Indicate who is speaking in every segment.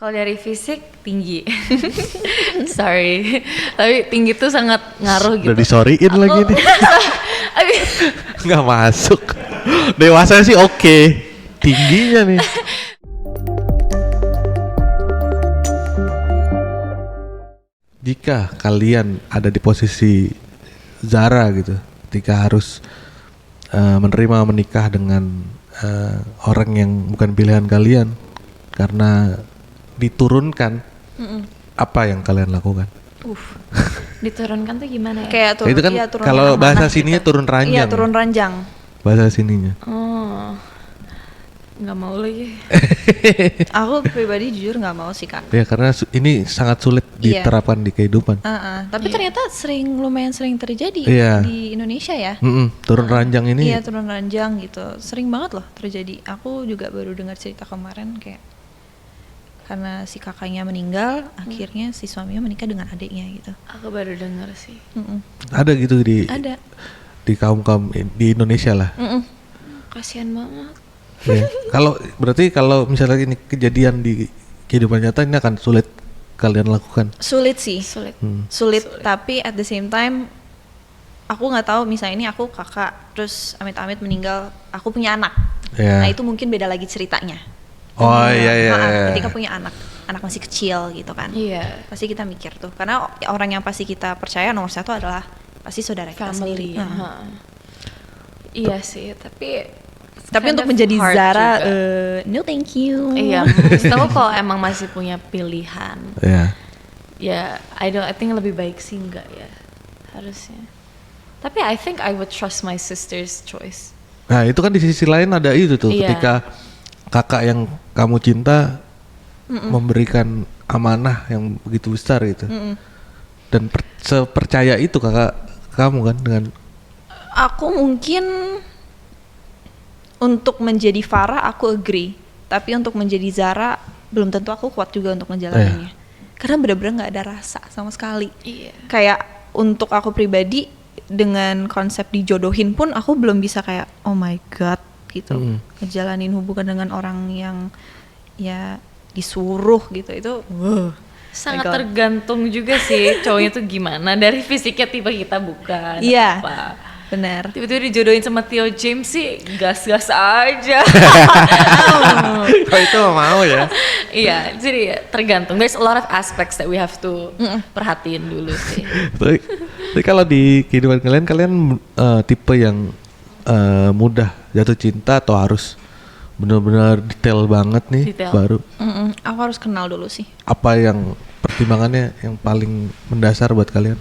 Speaker 1: Kalau dari fisik tinggi, sorry, tapi tinggi tuh sangat ngaruh gitu.
Speaker 2: Udah disorryin lagi nih. Nggak masuk. Dewasa sih oke. Tingginya nih. Jika kalian ada di posisi Zara gitu, ketika harus menerima menikah dengan orang yang bukan pilihan kalian karena diturunkan, apa yang kalian lakukan?
Speaker 1: Diturunkan tuh gimana ya?
Speaker 3: Kayak turun,
Speaker 2: Itu kan
Speaker 3: iya, turun
Speaker 2: kalau
Speaker 3: amanah
Speaker 2: bahasa
Speaker 3: gitu.
Speaker 2: sininya turun ranjang.
Speaker 3: Iya, turun ranjang.
Speaker 2: Bahasa sininya.
Speaker 1: Oh, nggak mau lagi.
Speaker 3: Aku pribadi jujur nggak mau sih, Kak.
Speaker 2: Ya karena ini sangat sulit
Speaker 3: Iya.
Speaker 2: diterapkan di kehidupan.
Speaker 3: Tapi ternyata lumayan sering terjadi
Speaker 2: Iya.
Speaker 3: di Indonesia ya.
Speaker 2: Turun ranjang ini.
Speaker 3: Iya, turun ranjang gitu. Sering banget loh terjadi. Aku juga baru dengar cerita kemarin kayak karena si kakaknya meninggal, akhirnya si suaminya menikah dengan adiknya gitu.
Speaker 1: Aku baru dengar sih.
Speaker 2: Ada gitu
Speaker 3: Ada.
Speaker 2: di kaum di Indonesia lah.
Speaker 1: Kasian banget.
Speaker 2: Ya. Kalau misalnya ini kejadian di kehidupan nyata, ini akan sulit kalian lakukan.
Speaker 3: Sulit sih.
Speaker 1: Sulit.
Speaker 3: Tapi at the same time aku nggak tahu, misalnya ini aku kakak terus amit-amit meninggal, aku punya anak.
Speaker 2: Ya.
Speaker 3: Nah, itu mungkin beda lagi ceritanya.
Speaker 2: Oh iya.
Speaker 3: Ketika punya anak masih kecil gitu kan.
Speaker 1: Iya.
Speaker 3: Pasti kita mikir tuh, karena orang yang pasti kita percaya nomor satu adalah pasti saudara kita sendiri.
Speaker 1: Family. Iya sih, tapi
Speaker 3: Untuk menjadi
Speaker 1: hard
Speaker 3: Zara,
Speaker 1: juga.
Speaker 3: no thank you.
Speaker 1: Iya, maksud aku kalau emang masih punya pilihan,
Speaker 2: Ya.
Speaker 1: ya I think lebih baik sih enggak ya, harusnya. Tapi I think I would trust my sister's choice.
Speaker 2: Nah itu kan di sisi lain ada itu tuh,
Speaker 1: Iya.
Speaker 2: ketika kakak yang kamu cinta memberikan amanah yang begitu besar gitu, dan sepercaya itu kakak kamu kan dengan.
Speaker 3: Aku mungkin untuk menjadi Farah aku agree, tapi untuk menjadi Zara belum tentu aku kuat juga untuk menjalaninya. Karena benar-benar nggak ada rasa sama sekali.
Speaker 1: Iya.
Speaker 3: Kayak untuk aku pribadi dengan konsep dijodohin pun aku belum bisa kayak oh my god gitu ngejalanin hubungan dengan orang yang ya disuruh gitu, itu
Speaker 1: Sangat
Speaker 3: my God.
Speaker 1: tergantung juga sih cowoknya tuh gimana, dari fisiknya tipe kita bukan.
Speaker 3: Iya.
Speaker 1: Apa.
Speaker 3: Benar.
Speaker 1: Tiba-tiba dijodohin sama Theo James sih gas-gas aja.
Speaker 2: Kok itu mau ya?
Speaker 1: Iya, jadi ya, tergantung. There's a lot of aspects that we have to perhatiin dulu sih.
Speaker 2: Tapi kalau di kehidupan kalian tipe yang mudah jatuh cinta atau harus benar-benar detail banget nih
Speaker 1: Detail.
Speaker 2: baru?
Speaker 3: Aku harus kenal dulu sih.
Speaker 2: Apa yang pertimbangannya yang paling mendasar buat kalian?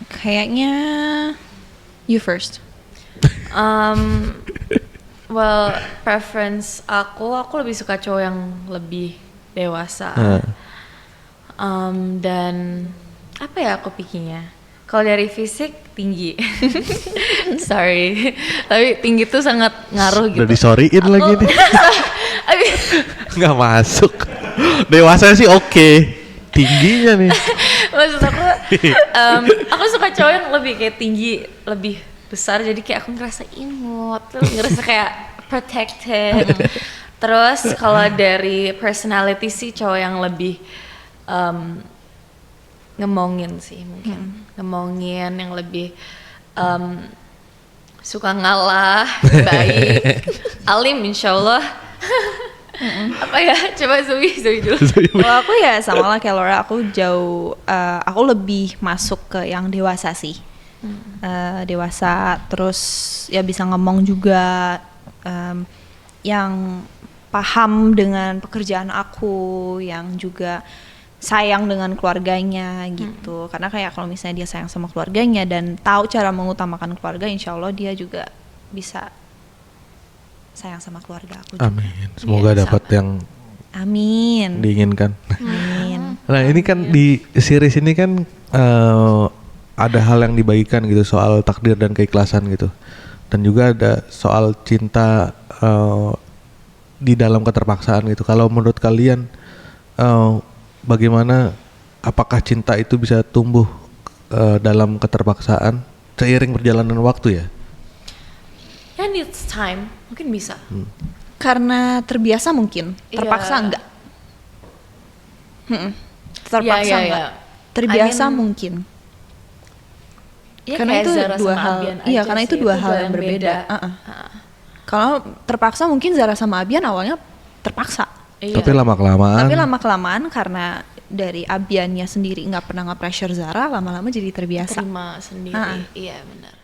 Speaker 3: Kayaknya you first.
Speaker 1: Well, preference aku lebih suka cowok yang lebih dewasa. Dan apa ya aku pikirnya? Kalau dari fisik tinggi, sorry, tapi tinggi tuh sangat ngaruh gitu.
Speaker 2: Udah disorryin lagi nih. Nggak masuk. Dewasa sih oke. Tingginya nih.
Speaker 1: Maksud aku suka cowok yang lebih kayak tinggi, lebih besar, jadi kayak aku ngerasa imut, terus ngerasa kayak protected. Terus kalau dari personality sih cowok yang lebih ngemongin sih mungkin, ngemongin yang lebih suka ngalah, baik, alim insyaallah. Apa ya? Coba Zoe dulu.
Speaker 3: Kalau aku ya sama lah kayak Laura, aku aku lebih masuk ke yang dewasa sih. Dewasa, terus ya bisa ngomong juga, yang paham dengan pekerjaan aku, yang juga sayang dengan keluarganya gitu. Karena kayak kalau misalnya dia sayang sama keluarganya dan tahu cara mengutamakan keluarga, insya Allah dia juga bisa sayang sama keluarga aku juga.
Speaker 2: Amin. Semoga dapat yang
Speaker 3: Amin.
Speaker 2: diinginkan.
Speaker 3: Amin.
Speaker 2: Nah ini kan di series ini kan ada hal yang dibagikan gitu soal takdir dan keikhlasan gitu, dan juga ada soal cinta di dalam keterpaksaan gitu. Kalau menurut kalian bagaimana, apakah cinta itu bisa tumbuh dalam keterpaksaan seiring perjalanan waktu ya?
Speaker 1: And it's time, mungkin bisa.
Speaker 3: Karena terbiasa mungkin, terpaksa
Speaker 1: Iya.
Speaker 3: enggak. Terpaksa
Speaker 1: Iya, iya,
Speaker 3: nggak?
Speaker 1: iya.
Speaker 3: Terbiasa
Speaker 1: I mean,
Speaker 3: mungkin.
Speaker 1: Ya,
Speaker 3: Karena
Speaker 1: kayak
Speaker 3: itu
Speaker 1: Zara
Speaker 3: dua
Speaker 1: sama
Speaker 3: hal.
Speaker 1: Abian
Speaker 3: Iya,
Speaker 1: aja
Speaker 3: karena
Speaker 1: sih,
Speaker 3: itu dua hal yang
Speaker 1: yang
Speaker 3: berbeda. Kalau terpaksa mungkin Zara sama Abian awalnya terpaksa.
Speaker 1: Iya.
Speaker 2: Tapi lama-kelamaan
Speaker 3: Tapi lama-kelamaan karena dari Abiannya sendiri nggak pernah nge-pressure Zara, lama-lama jadi terbiasa.
Speaker 1: Terima sendiri.
Speaker 3: Ah.
Speaker 1: Iya benar.